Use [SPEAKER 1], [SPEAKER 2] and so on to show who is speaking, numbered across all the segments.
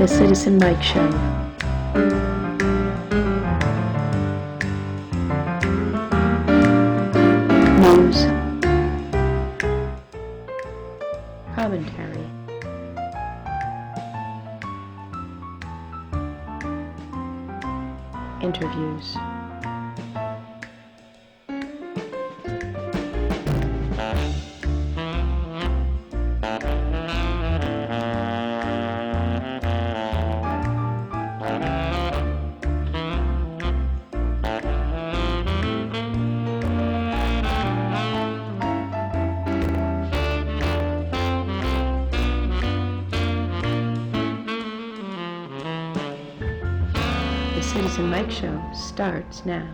[SPEAKER 1] The Citizen Mike Show. News. Commentary. Interviews. The Citizen Mike Show starts now.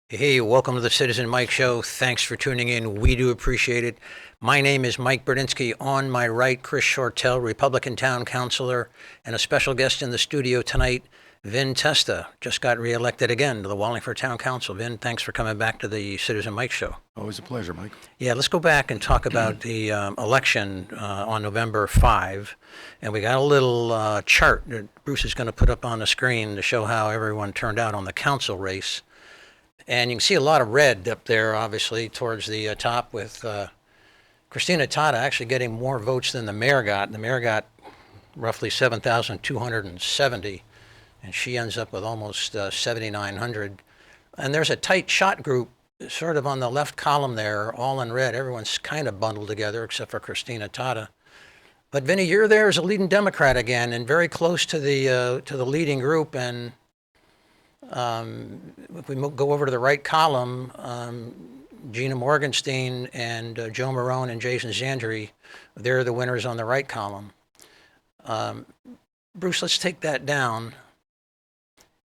[SPEAKER 2] Hey, welcome to the Citizen Mike Show. Thanks for tuning in. We do appreciate it. My name is Mike Berdinsky. On my right, Chris Shortell, Republican Town Councilor, and a special guest in the studio tonight, Vinnie Testa. Just got reelected again to the Wallingford Town Council. Vin, thanks for coming back to the Citizen Mike Show.
[SPEAKER 3] Always a pleasure, Mike.
[SPEAKER 2] Yeah, let's go back and talk about the election on November 5. And we got a little chart that Bruce is going to put up on the screen to show how everyone turned out on the council race. And you can see a lot of red up there, obviously, towards the top with Christina Tata actually getting more votes than the mayor got. The mayor got roughly 7,270, and she ends up with almost 7,900. And there's a tight shot group sort of on the left column there, all in red. Everyone's kind of bundled together except for Christina Tata. But Vinnie, you're there as a leading Democrat again, and very close to the leading group. And if we go over to the right column, Gina Morgenstein and Joe Marone and Jason Zandri, they're the winners on the right column. Bruce, let's take that down.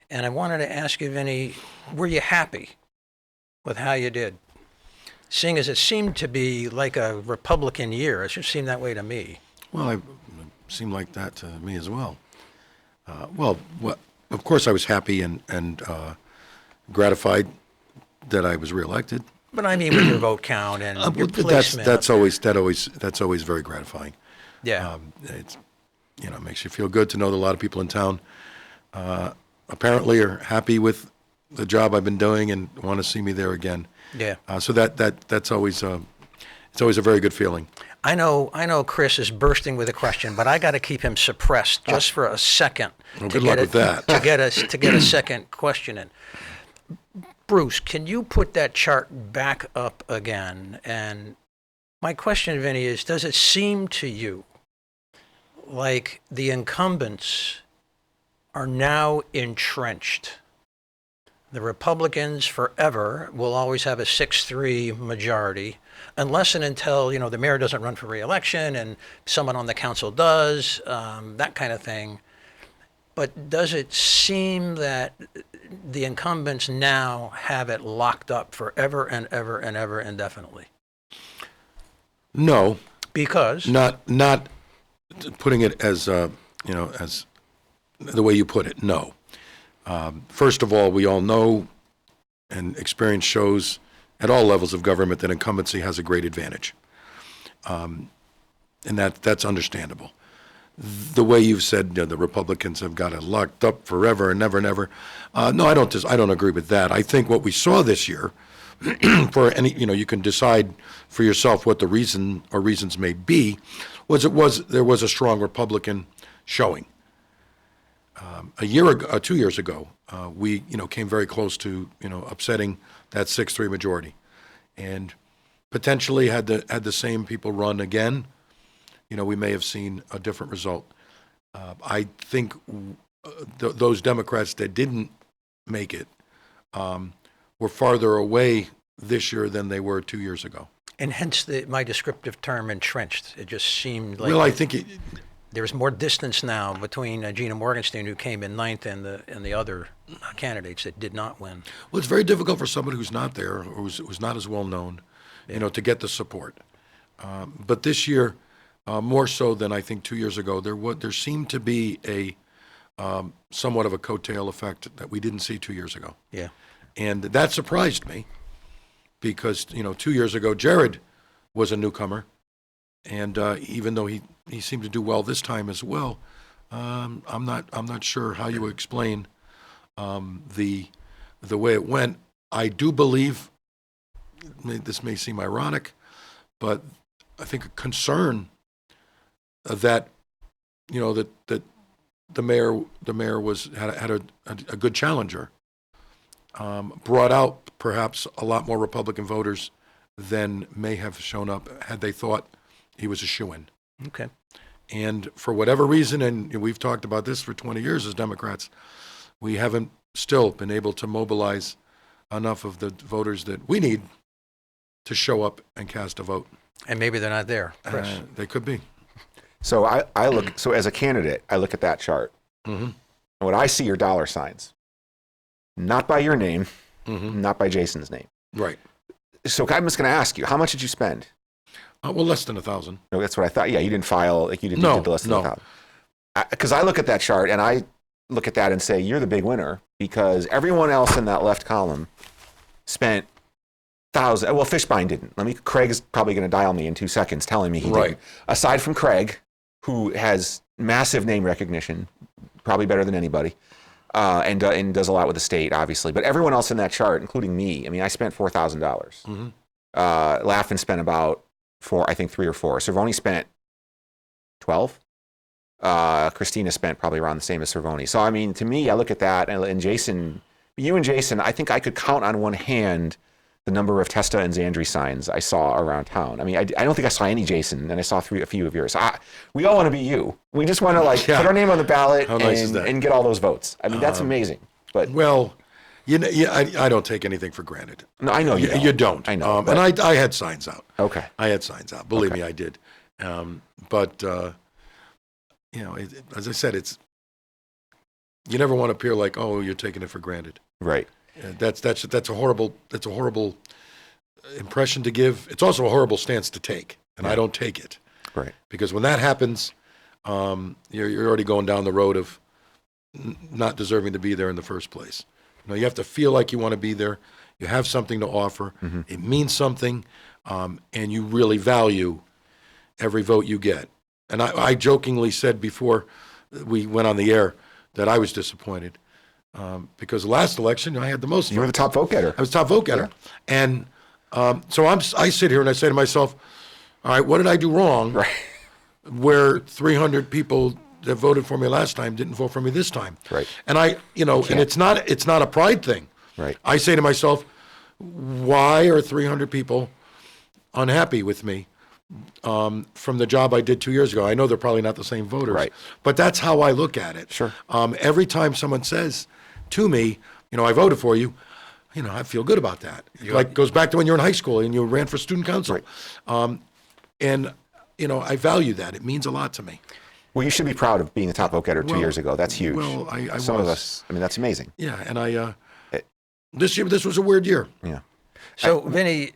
[SPEAKER 2] And I wanted to ask you, Vinnie, were you happy with how you did? Seeing as it seemed to be like a Republican year, it just seemed that way to me.
[SPEAKER 3] Well, it seemed like that to me as well. Of course I was happy and gratified that I was reelected.
[SPEAKER 2] But I mean with your vote count and your placement.
[SPEAKER 3] That's always very gratifying.
[SPEAKER 2] Yeah.
[SPEAKER 3] It's makes you feel good to know that a lot of people in town apparently are happy with the job I've been doing and want to see me there again.
[SPEAKER 2] Yeah.
[SPEAKER 3] So that's always it's always a very good feeling.
[SPEAKER 2] I know Chris is bursting with a question, but I got to keep him suppressed just for a second.
[SPEAKER 3] Well, good luck with that.
[SPEAKER 2] To get a second question in. Bruce, can you put that chart back up again? And my question, Vinnie, is: does it seem to you like the incumbents are now entrenched? The Republicans forever will always have a 6-3 majority, unless and until, the mayor doesn't run for re-election and someone on the council does, that kind of thing. But does it seem that the incumbents now have it locked up forever and ever and ever indefinitely?
[SPEAKER 3] No.
[SPEAKER 2] Because?
[SPEAKER 3] Not putting it as, as the way you put it, no. First of all, we all know and experience shows at all levels of government that incumbency has a great advantage. And that's understandable. The way you've said the Republicans have got it locked up forever and never and ever. No, I don't agree with that. I think what we saw this year, for any, you can decide for yourself what the reason or reasons may be, there was a strong Republican showing. A year ago, 2 years ago, we came very close to upsetting that 6-3 majority, and potentially had the same people run again, we may have seen a different result. I think those Democrats that didn't make it were farther away this year than they were 2 years ago.
[SPEAKER 2] And hence my descriptive term, entrenched. It just seemed like...
[SPEAKER 3] Well, I think
[SPEAKER 2] there's more distance now between Gina Morgenstein, who came in ninth, and the other candidates that did not win.
[SPEAKER 3] Well, it's very difficult for somebody who's not there, or who's not as well known, to get the support. But this year, more so than I think 2 years ago, there seemed to be a somewhat of a coattail effect that we didn't see 2 years ago.
[SPEAKER 2] Yeah,
[SPEAKER 3] and that surprised me because 2 years ago Jared was a newcomer, and even though he seemed to do well this time as well, I'm not sure how you would explain the way it went. I do believe, this may seem ironic, but I think a concern that that the mayor had a good challenger brought out perhaps a lot more Republican voters than may have shown up had they thought he was a shoo-in.
[SPEAKER 2] Okay.
[SPEAKER 3] And for whatever reason, and we've talked about this for 20 years as Democrats, we haven't still been able to mobilize enough of the voters that we need to show up and cast a vote.
[SPEAKER 2] And maybe they're not there, Chris.
[SPEAKER 3] They could be.
[SPEAKER 4] So I look, so as a candidate, I look at that chart.
[SPEAKER 3] Mm-hmm.
[SPEAKER 4] And what I see are dollar signs. Not by your name,
[SPEAKER 3] Mm-hmm.
[SPEAKER 4] not by Jason's name.
[SPEAKER 3] Right.
[SPEAKER 4] So I'm just going to ask you, how much did you spend?
[SPEAKER 3] Well, less than 1,000.
[SPEAKER 4] No, that's what I thought. Yeah, you didn't file, like you didn't
[SPEAKER 3] No,
[SPEAKER 4] do the less than
[SPEAKER 3] no.
[SPEAKER 4] 1,000. Because I look at that chart and I look at that and say, you're the big winner because everyone else in that left column spent thousands. Well, Fishbein didn't. Craig's probably going to dial me in 2 seconds telling me he
[SPEAKER 3] Right.
[SPEAKER 4] didn't. Aside from Craig, who has massive name recognition, probably better than anybody, and does a lot with the state, obviously. But everyone else in that chart, including me, I mean, I spent $4,000.
[SPEAKER 3] Mm-hmm.
[SPEAKER 4] Laughlin spent about I think 3 or 4. Cervoni spent 12. Christina spent probably around the same as Cervoni. So, I mean, to me, I look at that, and Jason, you and Jason, I think I could count on one hand the number of Testa and Zandri signs I saw around town. I mean, I don't think I saw any Jason, and I saw a few of yours. We all want to be you. We just want to
[SPEAKER 3] Yeah.
[SPEAKER 4] put our name on the ballot
[SPEAKER 3] How nice is that?
[SPEAKER 4] and get all those votes. I mean, that's amazing. But
[SPEAKER 3] Well, I don't take anything for granted.
[SPEAKER 4] no, I know you don't.
[SPEAKER 3] You don't.
[SPEAKER 4] I know.
[SPEAKER 3] And I had signs out.
[SPEAKER 4] Okay.
[SPEAKER 3] I had signs out. Believe me, I did. But as I said, you never want to appear like, oh, you're taking it for granted.
[SPEAKER 4] Right.
[SPEAKER 3] That's a horrible impression to give. It's also a horrible stance to take, and I don't take it.
[SPEAKER 4] Right.
[SPEAKER 3] Because when that happens, you're already going down the road of not deserving to be there in the first place. You have to feel like you want to be there. You have something to offer.
[SPEAKER 4] Mm-hmm.
[SPEAKER 3] It means something, and you really value every vote you get. And I jokingly said before we went on the air that I was disappointed because the last election I had the most.
[SPEAKER 4] You were the top vote getter.
[SPEAKER 3] I was top vote getter, and so I sit here and I say to myself, all right, what did I do wrong?
[SPEAKER 4] Right.
[SPEAKER 3] Where 300 people that voted for me last time didn't vote for me this time.
[SPEAKER 4] Right.
[SPEAKER 3] And and it's not a pride thing.
[SPEAKER 4] Right.
[SPEAKER 3] I say to myself, why are 300 people unhappy with me from the job I did 2 years ago? I know they're probably not the same voters,
[SPEAKER 4] Right.
[SPEAKER 3] but that's how I look at it.
[SPEAKER 4] Sure.
[SPEAKER 3] Every time someone says to me, I voted for you, I feel good about that. Like goes back to when you were in high school and you ran for student council.
[SPEAKER 4] Right.
[SPEAKER 3] And I value that. It means a lot to me.
[SPEAKER 4] Well, you should be proud of being the top vote getter 2 years ago. That's huge.
[SPEAKER 3] Well, I
[SPEAKER 4] Some
[SPEAKER 3] was.
[SPEAKER 4] of us, I mean, that's amazing.
[SPEAKER 3] Yeah, and this was a weird year.
[SPEAKER 4] Yeah.
[SPEAKER 2] So, Vinnie,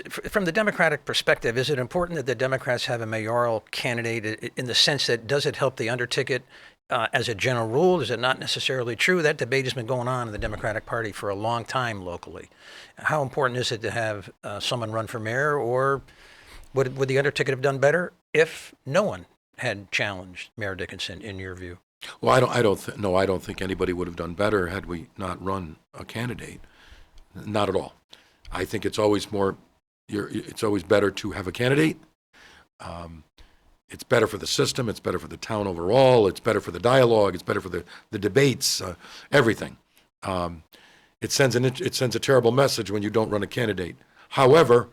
[SPEAKER 2] from the Democratic perspective, is it important that the Democrats have a mayoral candidate in the sense that does it help the underticket as a general rule? Is it not necessarily true? That debate has been going on in the Democratic Party for a long time locally. How important is it to have someone run for mayor, or would the underticket have done better if no one had challenged Mayor Dickinson, in your view?
[SPEAKER 3] Well, I don't think anybody would have done better had we not run a candidate. Not at all. I think it's always it's always better to have a candidate. It's better for the system. It's better for the town overall. It's better for the dialogue. It's better for the debates. Everything. It sends a terrible message when you don't run a candidate. However,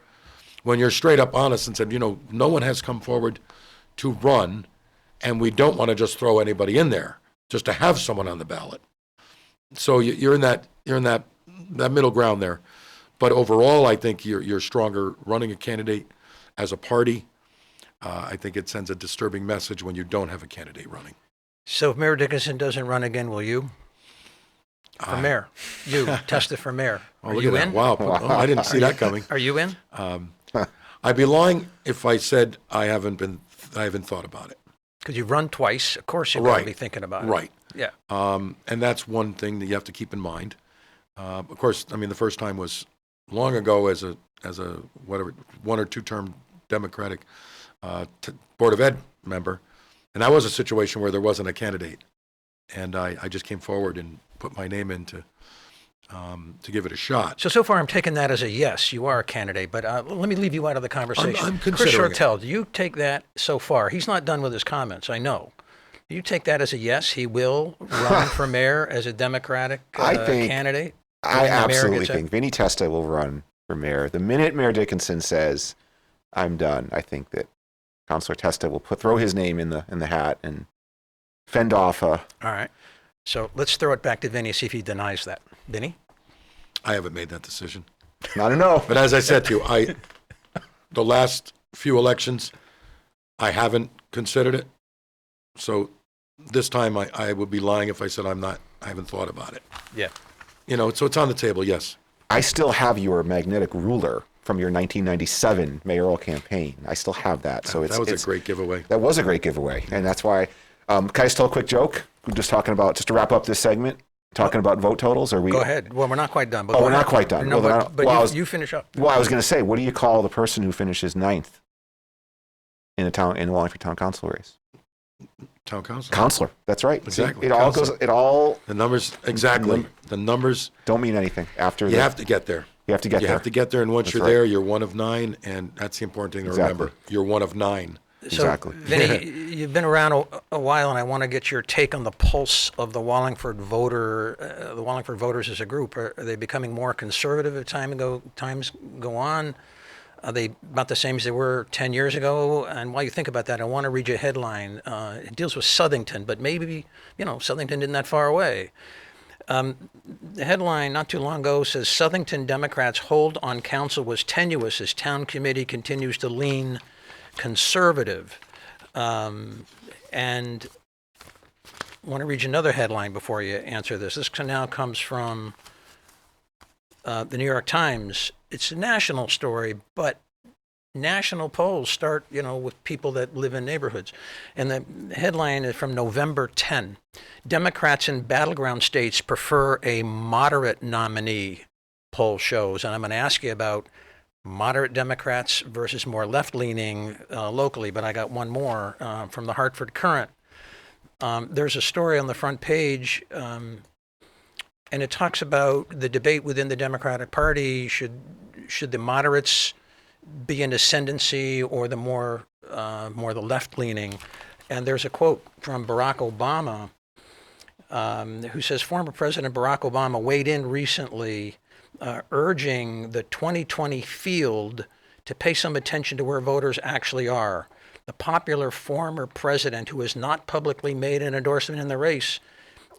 [SPEAKER 3] when you're straight up honest and said, no one has come forward to run, and we don't want to just throw anybody in there, just to have someone on the ballot. So you're in that middle ground there. But overall, I think you're stronger running a candidate as a party. I think it sends a disturbing message when you don't have a candidate running.
[SPEAKER 2] So if Mayor Dickinson doesn't run again, will you? For mayor. You, Testa for mayor. Are
[SPEAKER 3] Look
[SPEAKER 2] you
[SPEAKER 3] at
[SPEAKER 2] in?
[SPEAKER 3] that. Wow. I didn't see that coming.
[SPEAKER 2] Are you in?
[SPEAKER 3] I'd be lying if I said I haven't thought about it.
[SPEAKER 2] Because you've run twice. Of course you're going to
[SPEAKER 3] Right.
[SPEAKER 2] be thinking about it.
[SPEAKER 3] Right.
[SPEAKER 2] Yeah.
[SPEAKER 3] And that's one thing that you have to keep in mind. Of course, I mean, the first time was long ago as a whatever 1 or 2 term Democratic Board of Ed member. And that was a situation where there wasn't a candidate. And I just came forward and put my name in to give it a shot.
[SPEAKER 2] So far I'm taking that as a yes, you are a candidate, but let me leave you out of the conversation.
[SPEAKER 3] I'm
[SPEAKER 2] Chris
[SPEAKER 3] considering
[SPEAKER 2] Shortell, do you take that so far? He's not done with his comments, I know. Do you take that as a yes, he will run for mayor as a Democratic candidate?
[SPEAKER 4] I absolutely think Vinnie Testa will run for mayor. The minute Mayor Dickinson says, I'm done, I think that Councilor Testa will throw his name in the hat and fend off
[SPEAKER 2] All right. So let's throw it back to Vinnie, see if he denies that. Vinnie?
[SPEAKER 3] I haven't made that decision.
[SPEAKER 4] Not a no.
[SPEAKER 3] But as I said to you, the last few elections, I haven't considered it. So this time I would be lying if I said I haven't thought about it.
[SPEAKER 2] Yeah.
[SPEAKER 3] So it's on the table, yes.
[SPEAKER 4] I still have your magnetic ruler from your 1997 mayoral campaign. I still have that. So
[SPEAKER 3] that was a great giveaway.
[SPEAKER 4] That was a great giveaway. And that's why, can I just tell a quick joke? We're just to wrap up this segment, talking about vote totals?
[SPEAKER 2] Go ahead. Well, we're not quite done. But
[SPEAKER 4] we're not quite done.
[SPEAKER 2] No, you finish up.
[SPEAKER 4] Well, I was going to say, what do you call the person who finishes 9th in the Wallingford Town Council race?
[SPEAKER 3] Town council.
[SPEAKER 4] Counselor. That's right.
[SPEAKER 3] Exactly.
[SPEAKER 4] See, the
[SPEAKER 3] numbers, exactly. The numbers
[SPEAKER 4] don't mean anything after
[SPEAKER 3] you have to get there.
[SPEAKER 4] You have to get there.
[SPEAKER 3] You have to get there, and once you're there, you're one of 9, and that's the important thing to remember. You're one of 9.
[SPEAKER 4] Exactly.
[SPEAKER 2] So, Vinnie, you've been around a while, and I want to get your take on the pulse of the Wallingford voter. The Wallingford voters as a group, are they becoming more conservative as times go on? Are they about the same as they were 10 years ago? And while you think about that, I want to read you a headline. It deals with Southington, but maybe, Southington isn't that far away. The headline not too long ago says, Southington Democrats' hold on council was tenuous as town committee continues to lean conservative. And I want to read you another headline before you answer this. This now comes from the New York Times. It's a national story, but national polls start, with people that live in neighborhoods. And the headline is from November 10. Democrats in battleground states prefer a moderate nominee, poll shows. And I'm going to ask you about moderate Democrats versus more left-leaning locally, but I got one more from the Hartford Courant. There's a story on the front page, and it talks about the debate within the Democratic Party. Should the moderates be in ascendancy or the more the left-leaning? And there's a quote from Barack Obama, who says, former President Barack Obama weighed in recently, urging the 2020 field to pay some attention to where voters actually are. The popular former president, who has not publicly made an endorsement in the race,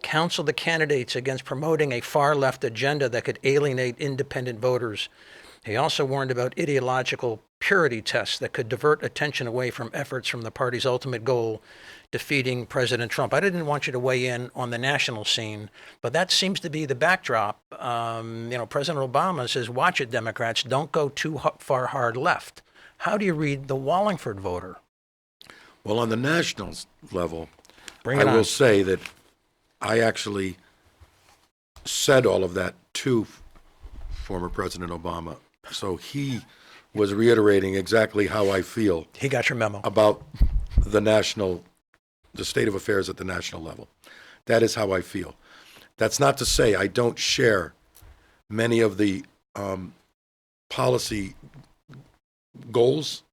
[SPEAKER 2] counseled the candidates against promoting a far-left agenda that could alienate independent voters. He also warned about ideological purity tests that could divert attention away from efforts from the party's ultimate goal, defeating President Trump. I didn't want you to weigh in on the national scene, but that seems to be the backdrop. President Obama says, watch it, Democrats, don't go too far hard left. How do you read the Wallingford voter?
[SPEAKER 3] Well, on the national level,
[SPEAKER 2] I
[SPEAKER 3] will say that I actually said all of that to former President Obama. So he was reiterating exactly how I feel.
[SPEAKER 2] He got your memo.
[SPEAKER 3] About the state of affairs at the national level. That is how I feel. That's not to say I don't share many of the policy goals,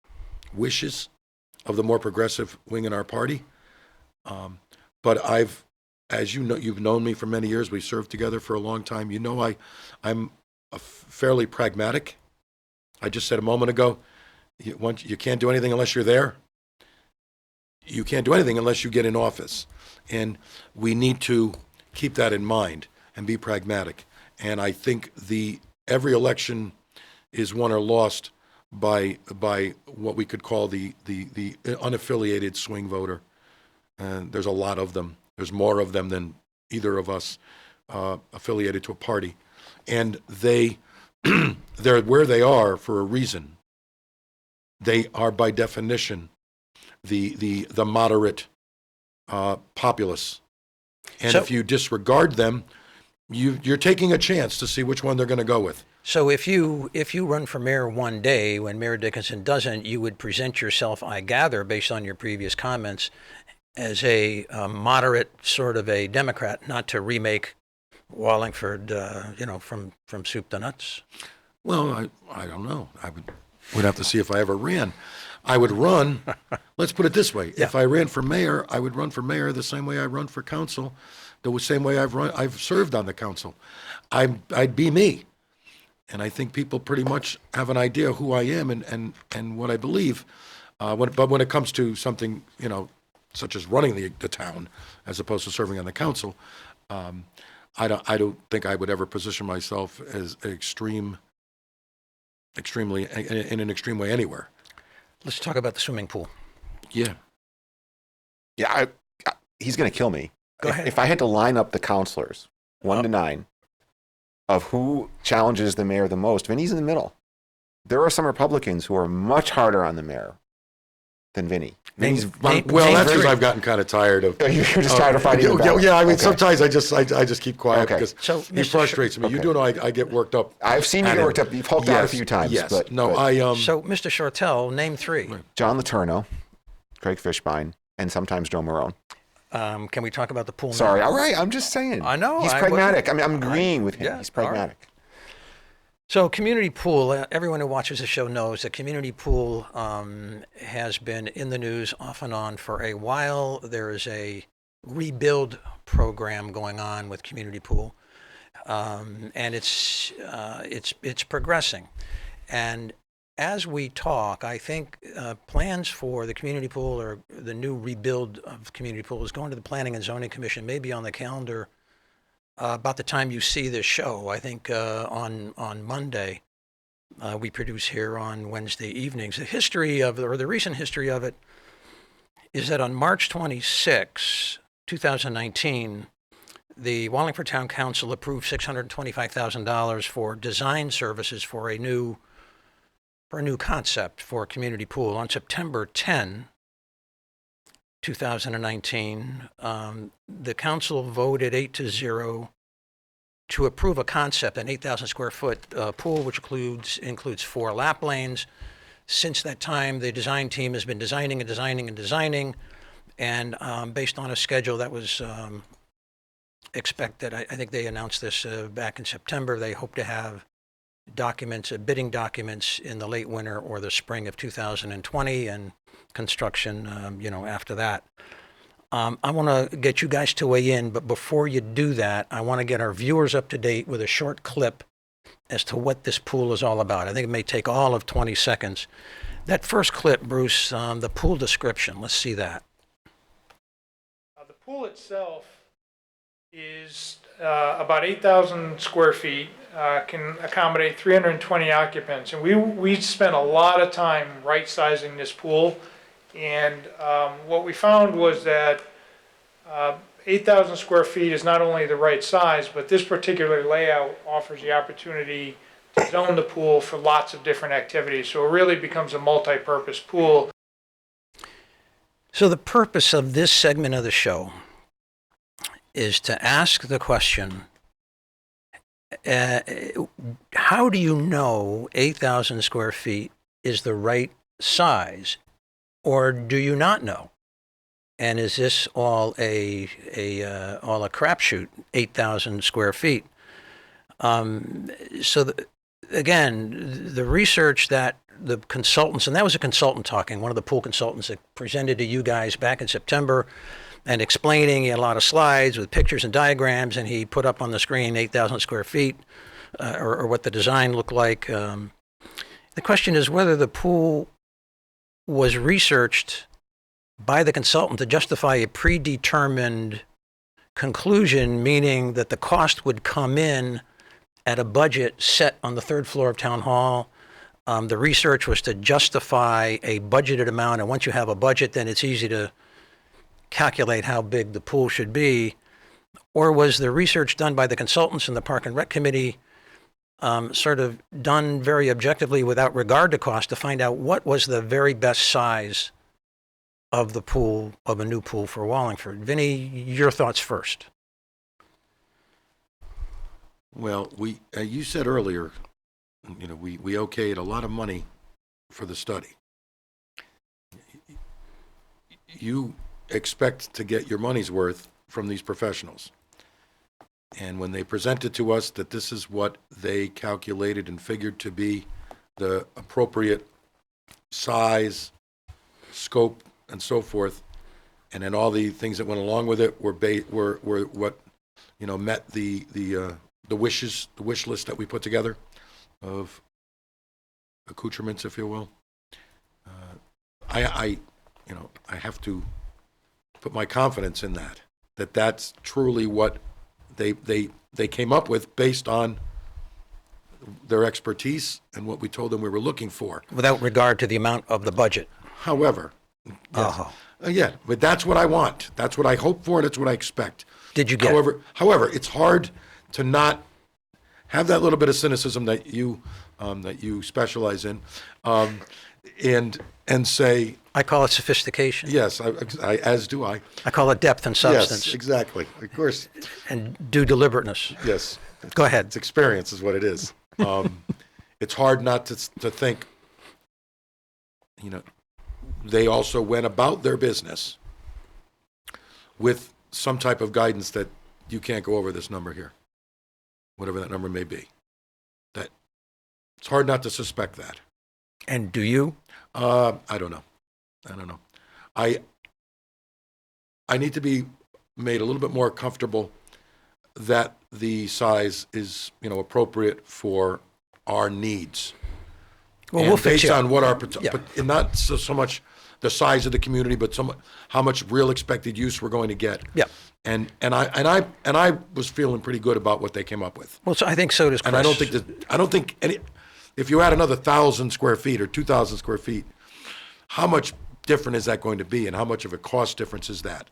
[SPEAKER 3] wishes of the more progressive wing in our party. But as you know, you've known me for many years. We served together for a long time. I'm fairly pragmatic. I just said a moment ago, you can't do anything unless you're there. You can't do anything unless you get in office. And we need to keep that in mind and be pragmatic. And I think every election is won or lost by what we could call the unaffiliated swing voter. And there's a lot of them. There's more of them than either of us affiliated to a party. And they're where they are for a reason. They are by definition the moderate populace. And if you disregard them, you're taking a chance to see which one they're going to go with.
[SPEAKER 2] So if you run for mayor one day when Mayor Dickinson doesn't, you would present yourself, I gather, based on your previous comments, as a moderate sort of a Democrat, not to remake Wallingford, from soup to nuts?
[SPEAKER 3] Well, I don't know. Would have to see if I ever ran. I would run, let's put it this way. If I ran for mayor, I would run for mayor the same way I run for council, the same way I've served on the council. I'd be me. And I think people pretty much have an idea who I am and what I believe. But when it comes to something, such as running the town as opposed to serving on the council, I don't think I would ever position myself as extremely in an extreme way anywhere.
[SPEAKER 2] Let's talk about the swimming pool.
[SPEAKER 3] Yeah.
[SPEAKER 4] Yeah, he's going to kill me.
[SPEAKER 2] Go ahead.
[SPEAKER 4] If I had to line up the counselors, 1 to 9, of who challenges the mayor the most, Vinnie's in the middle. There are some Republicans who are much harder on the mayor than Vinnie. Vinnie's
[SPEAKER 3] Well, that's because I've gotten kind of tired of.
[SPEAKER 4] You're just tired of fighting the battle.
[SPEAKER 3] Yeah, I mean,
[SPEAKER 4] Okay.
[SPEAKER 3] sometimes I just keep quiet
[SPEAKER 4] Okay.
[SPEAKER 3] because
[SPEAKER 2] So,
[SPEAKER 3] he
[SPEAKER 2] Mr.
[SPEAKER 3] frustrates me. You
[SPEAKER 4] Okay.
[SPEAKER 3] do know I get worked up.
[SPEAKER 4] I've seen you
[SPEAKER 3] at
[SPEAKER 4] get
[SPEAKER 3] him.
[SPEAKER 4] worked up. You've hulked out a few times.
[SPEAKER 3] Yes.
[SPEAKER 4] But,
[SPEAKER 3] No,
[SPEAKER 4] but
[SPEAKER 2] So, Mr. Shortell, name 3.
[SPEAKER 4] John Letourneau, Craig Fishbein, and sometimes Joe Marone.
[SPEAKER 2] Can we talk about the pool now?
[SPEAKER 4] Sorry. All right. I'm just saying.
[SPEAKER 2] I know,
[SPEAKER 4] He's
[SPEAKER 2] I
[SPEAKER 4] pragmatic. I'm agreeing with him.
[SPEAKER 2] yeah,
[SPEAKER 4] He's
[SPEAKER 2] all right.
[SPEAKER 4] pragmatic.
[SPEAKER 2] So community pool, everyone who watches the show knows that community pool has been in the news off and on for a while. There is a rebuild program going on with community pool, and it's progressing. And as we talk, I think plans for the community pool or the new rebuild of community pool is going to the Planning and Zoning Commission, maybe on the calendar about the time you see this show. I think on Monday, we produce here on Wednesday evenings. The history of, or the recent history of it, is that on March 26, 2019, the Wallingford Town Council approved $625,000 for design services for a new concept for a community pool. On September 10, 2019, the council voted 8-0 to approve a concept, an 8,000 square foot pool, which includes 4 lap lanes. Since that time, the design team has been designing, and based on a schedule that was expected, I think they announced this back in September, they hope to have bidding documents in the late winter or the spring of 2020, and construction, after that. I want to get you guys to weigh in, but before you do that, I want to get our viewers up to date with a short clip as to what this pool is all about. I think it may take all of 20 seconds. That first clip, Bruce, the pool description, let's see that.
[SPEAKER 5] The pool itself is about 8,000 square feet, can accommodate 320 occupants. And we spent a lot of time right-sizing this pool. And what we found was that 8,000 square feet is not only the right size, but this particular layout offers the opportunity to zone the pool for lots of different activities. So it really becomes a multi-purpose pool.
[SPEAKER 2] So the purpose of this segment of the show is to ask the question, how do you know 8,000 square feet is the right size, or do you not know? And is this all a crapshoot, 8,000 square feet? Again, the research that the consultants, and that was a consultant talking, one of the pool consultants that presented to you guys back in September and explaining, he had a lot of slides with pictures and diagrams, and he put up on the screen 8,000 square feet, or what the design looked like. The question is whether the pool was researched by the consultant to justify a predetermined conclusion, meaning that the cost would come in at a budget set on the 3rd floor of Town Hall. The research was to justify a budgeted amount, and once you have a budget, then it's easy to calculate how big the pool should be. Or was the research done by the consultants in the Park and Rec Committee sort of done very objectively without regard to cost to find out what was the very best size of the pool, of a new pool for Wallingford? Vinnie, your thoughts first.
[SPEAKER 3] Well, you said earlier, we okayed a lot of money for the study. You expect to get your money's worth from these professionals. And when they presented to us that this is what they calculated and figured to be the appropriate size, scope, and so forth, and then all the things that went along with it were what, met the wish list that we put together of accoutrements, if you will. I have to put my confidence in that that's truly what they came up with based on their expertise and what we told them we were looking for.
[SPEAKER 2] Without regard to the amount of the budget.
[SPEAKER 3] However, yeah, but that's what I want. That's what I hope for, and it's what I expect.
[SPEAKER 2] Did you get it?
[SPEAKER 3] However, it's hard to not have that little bit of cynicism that you specialize in, and say,
[SPEAKER 2] I call it sophistication.
[SPEAKER 3] yes, I as do I.
[SPEAKER 2] I call it depth and substance.
[SPEAKER 3] Yes, exactly. Of course,
[SPEAKER 2] And due deliberateness.
[SPEAKER 3] yes.
[SPEAKER 2] Go ahead.
[SPEAKER 3] It's experience is what it is. It's hard not to think, they also went about their business with some type of guidance that you can't go over this number here, whatever that number may be. That it's hard not to suspect that.
[SPEAKER 2] And do you?
[SPEAKER 3] I don't know. I need to be made a little bit more comfortable that the size is, appropriate for our needs.
[SPEAKER 2] Well,
[SPEAKER 3] And
[SPEAKER 2] we'll fix
[SPEAKER 3] based
[SPEAKER 2] you.
[SPEAKER 3] on what our,
[SPEAKER 2] Yeah.
[SPEAKER 3] but not so much the size of the community, but how much real expected use we're going to get.
[SPEAKER 2] Yeah.
[SPEAKER 3] And I was feeling pretty good about what they came up with.
[SPEAKER 2] Well, so I think so does Chris.
[SPEAKER 3] And I don't think any, if you add another 1,000 square feet or 2,000 square feet, how much different is that going to be, and how much of a cost difference is that?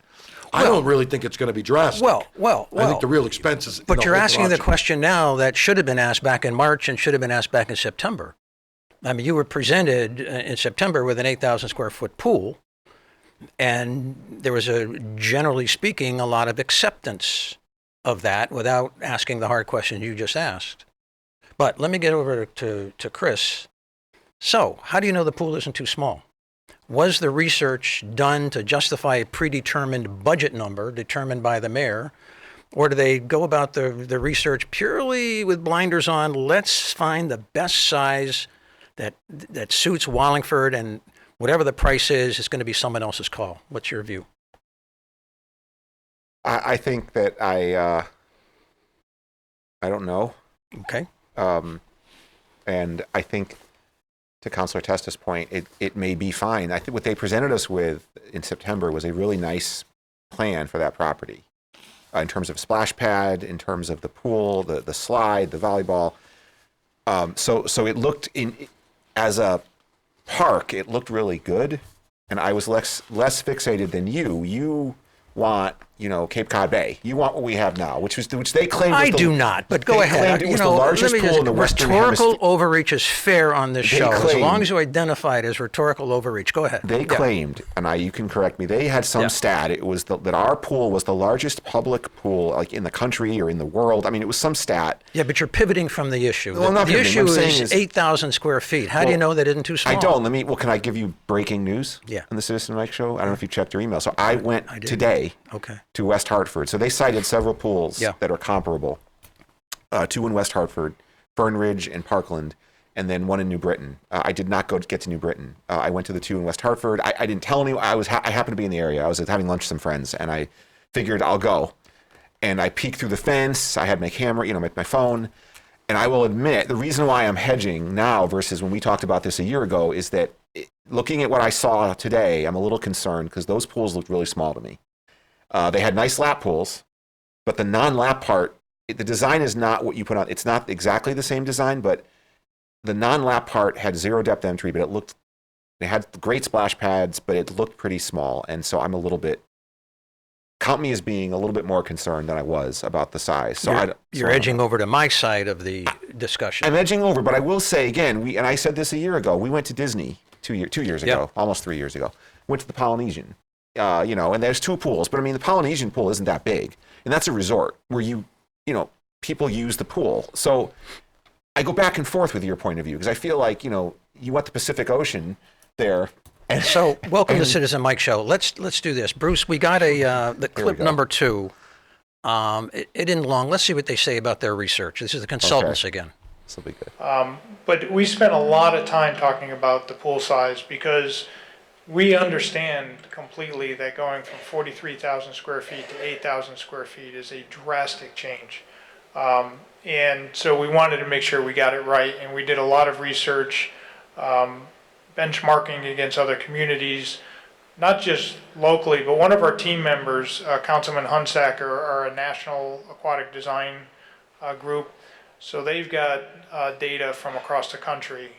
[SPEAKER 3] I don't really think it's going to be drastic.
[SPEAKER 2] Well.
[SPEAKER 3] I think the real expense is.
[SPEAKER 2] But you're
[SPEAKER 3] open
[SPEAKER 2] asking the
[SPEAKER 3] option.
[SPEAKER 2] question now that should have been asked back in March and should have been asked back in September. I mean, you were presented in September with an 8,000 square foot pool, and there was generally speaking, a lot of acceptance of that without asking the hard question you just asked. But let me get over to Chris. So, how do you know the pool isn't too small? Was the research done to justify a predetermined budget number determined by the mayor? Or do they go about the research purely with blinders on? Let's find the best size that suits Wallingford, and whatever the price is, it's going to be someone else's call. What's your view?
[SPEAKER 4] I think that I don't know.
[SPEAKER 2] Okay.
[SPEAKER 4] And I think, to Councilor Testa's point, it may be fine. I think what they presented us with in September was a really nice plan for that property, in terms of splash pad, in terms of the pool, the slide, the volleyball. So it looked as a park, it looked really good, and I was less fixated than you. You want, Cape Cod Bay. You want what we have now, which they claimed.
[SPEAKER 2] I do not, but go ahead.
[SPEAKER 4] Claimed it was the largest pool in the Western
[SPEAKER 2] Rhetorical
[SPEAKER 4] Hemisphere.
[SPEAKER 2] overreach is fair on this show, as
[SPEAKER 4] claimed-
[SPEAKER 2] long as you identify it as rhetorical overreach. Go ahead.
[SPEAKER 4] They claimed, and you can correct me, they had some stat. It was that our pool was the largest public pool, like in the country or in the world. I mean, it was some stat.
[SPEAKER 2] Yeah, but you're pivoting from the issue.
[SPEAKER 4] Well, I'm not
[SPEAKER 2] the
[SPEAKER 4] pivoting.
[SPEAKER 2] issue
[SPEAKER 4] What I'm saying
[SPEAKER 2] is
[SPEAKER 4] is-
[SPEAKER 2] 8,000 square feet. How do you know that isn't too small?
[SPEAKER 4] I don't. Can I give you breaking news?
[SPEAKER 2] Yeah.
[SPEAKER 4] On the Citizen Mike Show? I don't know if you checked your email. So I went
[SPEAKER 2] didn't.
[SPEAKER 4] today
[SPEAKER 2] Okay.
[SPEAKER 4] to West Hartford. So they cited several pools
[SPEAKER 2] Yeah.
[SPEAKER 4] that are comparable. Two in West Hartford, Fern Ridge and Parkland, and then one in New Britain. I did not get to New Britain. I went to the two in West Hartford. I didn't tell anyone. I happened to be in the area. I was having lunch with some friends, and I figured I'll go. And I peeked through the fence. I had my camera, my phone. And I will admit, the reason why I'm hedging now versus when we talked about this a year ago is that looking at what I saw today, I'm a little concerned because those pools looked really small to me. They had nice lap pools, but the non-lap part, the design is not what you put on. It's not exactly the same design, but the non-lap part had zero depth entry, but they had great splash pads, but it looked pretty small. And so I'm count me as being a little bit more concerned than I was about the size. So
[SPEAKER 2] You're edging over to my side of the discussion.
[SPEAKER 4] I'm edging over, but I will say again, and I said this a year ago, we went to Disney 2 years ago, almost 3 years ago. Went to the Polynesian, and there's two pools, but I mean, the Polynesian pool isn't that big. And that's a resort where people use the pool. So I go back and forth with your point of view because I feel like, you want the Pacific Ocean there
[SPEAKER 2] So, welcome to Citizen Mike Show. Let's do this, Bruce. We got the clip
[SPEAKER 4] go.
[SPEAKER 2] number 2. It isn't long. Let's see what they say about their research. This is the consultants again.
[SPEAKER 4] This will be good.
[SPEAKER 5] But we spent a lot of time talking about the pool size because we understand completely that going from 43,000 square feet to 8,000 square feet is a drastic change. And so we wanted to make sure we got it right, and we did a lot of research, benchmarking against other communities, not just locally, but one of our team members, Councilman Hunsacker, are a national aquatic design group. So they've got data from across the country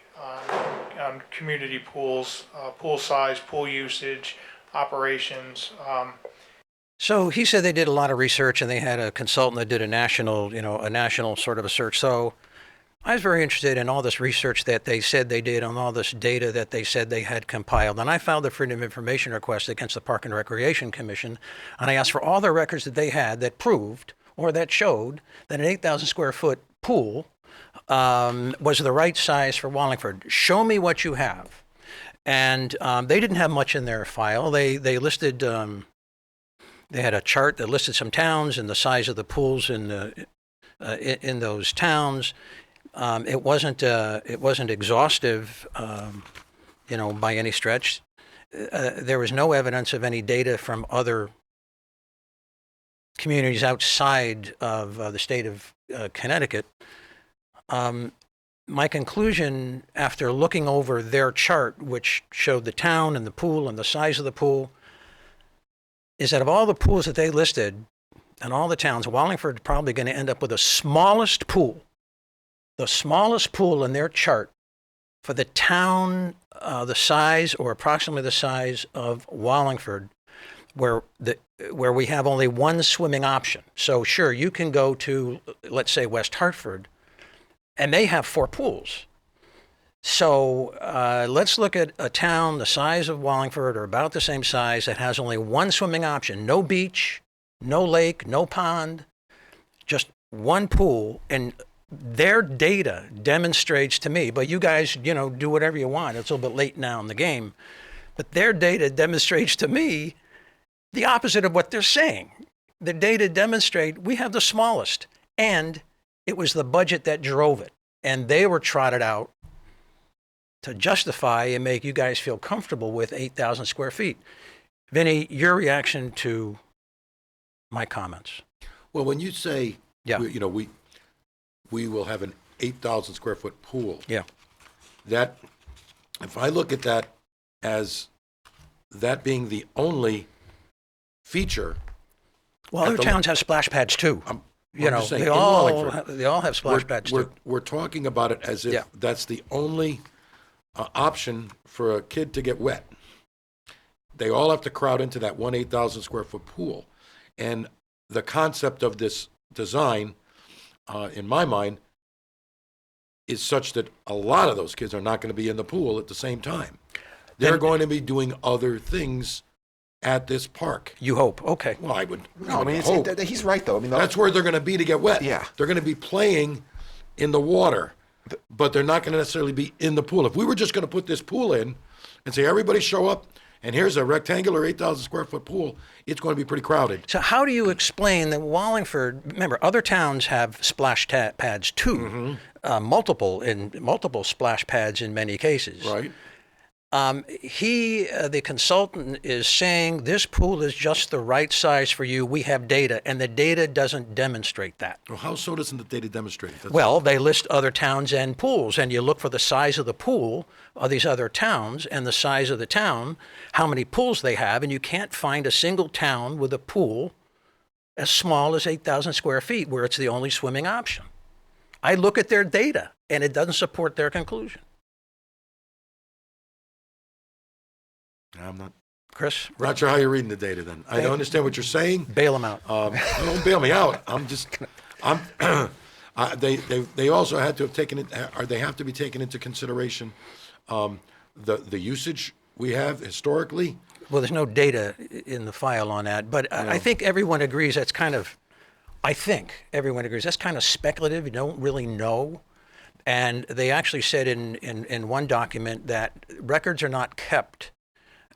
[SPEAKER 5] on community pools, pool size, pool usage, operations.
[SPEAKER 2] So he said they did a lot of research, and they had a consultant that did a national sort of a search. So I was very interested in all this research that they said they did on all this data that they said they had compiled. And I filed a Freedom of Information request against the Park and Recreation Commission, and I asked for all the records that they had that proved or that showed that an 8,000 square foot pool was the right size for Wallingford. Show me what you have. And they didn't have much in their file. They listed, they had a chart that listed some towns and the size of the pools in those towns. It wasn't exhaustive, by any stretch. There was no evidence of any data from other communities outside of the state of Connecticut. My conclusion, after looking over their chart, which showed the town and the pool and the size of the pool, is that of all the pools that they listed and all the towns, Wallingford is probably going to end up with the smallest pool in their chart for the town, the size or approximately the size of Wallingford, where we have only one swimming option. So sure, you can go to, let's say, West Hartford, and they have 4 pools. So let's look at a town the size of Wallingford or about the same size that has only one swimming option, no beach, no lake, no pond, just one pool. And their data demonstrates to me, but you guys, do whatever you want. It's a little bit late now in the game. But their data demonstrates to me the opposite of what they're saying. The data demonstrate we have the smallest, and it was the budget that drove it. And they were trotted out to justify and make you guys feel comfortable with 8,000 square feet. Vinnie, your reaction to my comments?
[SPEAKER 3] Well, when you say,
[SPEAKER 2] Yeah.
[SPEAKER 3] we will have an 8,000 square foot pool.
[SPEAKER 2] Yeah.
[SPEAKER 3] That, if I look at that as that being the only feature.
[SPEAKER 2] Well, other towns have splash pads too.
[SPEAKER 3] I'm
[SPEAKER 2] You know,
[SPEAKER 3] just saying,
[SPEAKER 2] they
[SPEAKER 3] in
[SPEAKER 2] all
[SPEAKER 3] Wallingford,
[SPEAKER 2] they all have splash pads too.
[SPEAKER 3] we're talking about it as if
[SPEAKER 2] Yeah.
[SPEAKER 3] that's the only option for a kid to get wet. They all have to crowd into that 8,000 square foot pool. And the concept of this design, in my mind, is such that a lot of those kids are not going to be in the pool at the same time. They're going to be doing other things at this park.
[SPEAKER 2] You hope. Okay.
[SPEAKER 3] Well, I would
[SPEAKER 4] No, I mean,
[SPEAKER 3] hope.
[SPEAKER 4] he's right, though. I mean,
[SPEAKER 3] That's where they're going to be to get wet.
[SPEAKER 4] Yeah.
[SPEAKER 3] They're going to be playing in the water, but they're not going to necessarily be in the pool. If we were just going to put this pool in and say, everybody show up, and here's a rectangular 8,000 square foot pool, it's going to be pretty crowded.
[SPEAKER 2] So how do you explain that Wallingford, remember, other towns have splash pads too, multiple splash pads in many cases.
[SPEAKER 3] Right.
[SPEAKER 2] The consultant is saying this pool is just the right size for you. We have data, and the data doesn't demonstrate that.
[SPEAKER 3] Well, how so doesn't the data demonstrate it?
[SPEAKER 2] Well, they list other towns and pools, and you look for the size of the pool of these other towns and the size of the town, how many pools they have, and you can't find a single town with a pool as small as 8,000 square feet where it's the only swimming option. I look at their data, and it doesn't support their conclusion.
[SPEAKER 3] I'm not
[SPEAKER 2] Chris?
[SPEAKER 3] sure how you're reading the data then. I don't understand what you're saying.
[SPEAKER 2] Bail them out.
[SPEAKER 3] Don't bail me out. They also had to have taken it, or they have to be taken into consideration the usage we have historically.
[SPEAKER 2] Well, there's no data in the file on that, but I think everyone agrees that's kind of, that's kind of speculative. You don't really know. And they actually said in one document that records are not kept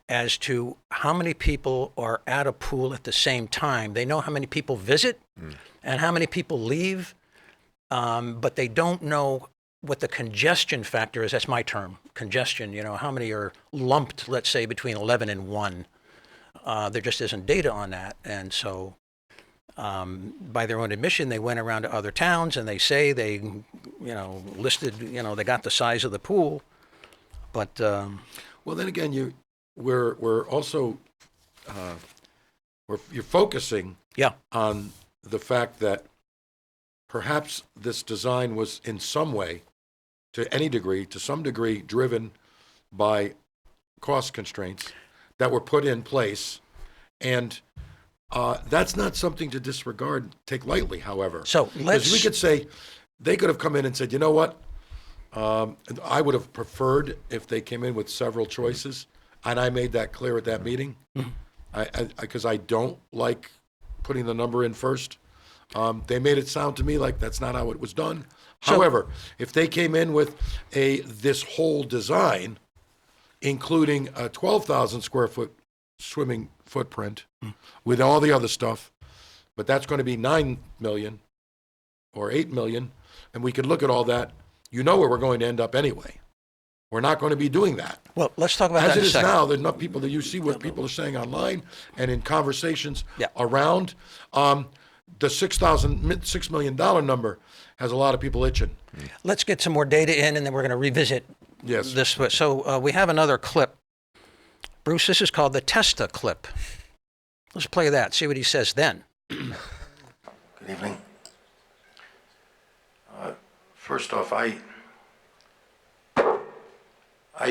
[SPEAKER 2] as to how many people are at a pool at the same time. They know how many people visit and how many people leave, but they don't know what the congestion factor is. That's my term, congestion. You know, how many are lumped, let's say, between 11 and 1. There just isn't data on that. And so by their own admission, they went around to other towns and they say they, listed, they got the size of the pool. But
[SPEAKER 3] Well, then again, we're also you're focusing
[SPEAKER 2] yeah,
[SPEAKER 3] on the fact that perhaps this design was in some way, to some degree, driven by cost constraints that were put in place, and that's not something to disregard, take lightly. However,
[SPEAKER 2] So
[SPEAKER 3] because we could say they could have come in and said, you know what, I would have preferred if they came in with several choices, and I made that clear at that meeting. Because I don't like putting the number in first. They made it sound to me like that's not how it was done. However, if they came in with this whole design, including a 12,000 square foot swimming footprint with all the other stuff, but that's going to be 9 million or 8 million, and we could look at all that, where we're going to end up anyway. We're not going to be doing that.
[SPEAKER 2] well, let's talk about
[SPEAKER 3] As
[SPEAKER 2] that
[SPEAKER 3] it
[SPEAKER 2] in a
[SPEAKER 3] is
[SPEAKER 2] second.
[SPEAKER 3] now, there's enough people that you see what people are saying online and in conversations
[SPEAKER 2] Yeah.
[SPEAKER 3] around. The $6 million number has a lot of people itching.
[SPEAKER 2] Let's get some more data in, and then we're going to revisit
[SPEAKER 3] Yes.
[SPEAKER 2] this. So we have another clip. Bruce, this is called the Testa clip. Let's play that, see what he says then.
[SPEAKER 3] Good evening. First off, I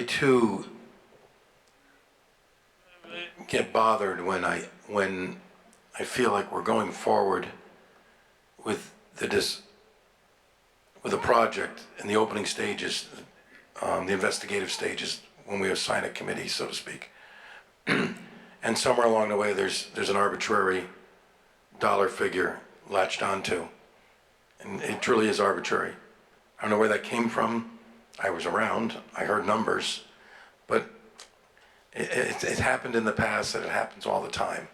[SPEAKER 3] too get bothered when I feel like we're going forward with with a project in the opening stages, the investigative stages, when we assign a committee, so to speak. And somewhere along the way, there's an arbitrary dollar figure latched onto, and it truly is arbitrary. I don't know where that came from. I was around. I heard numbers, but it happened in the past, and it happens all the time,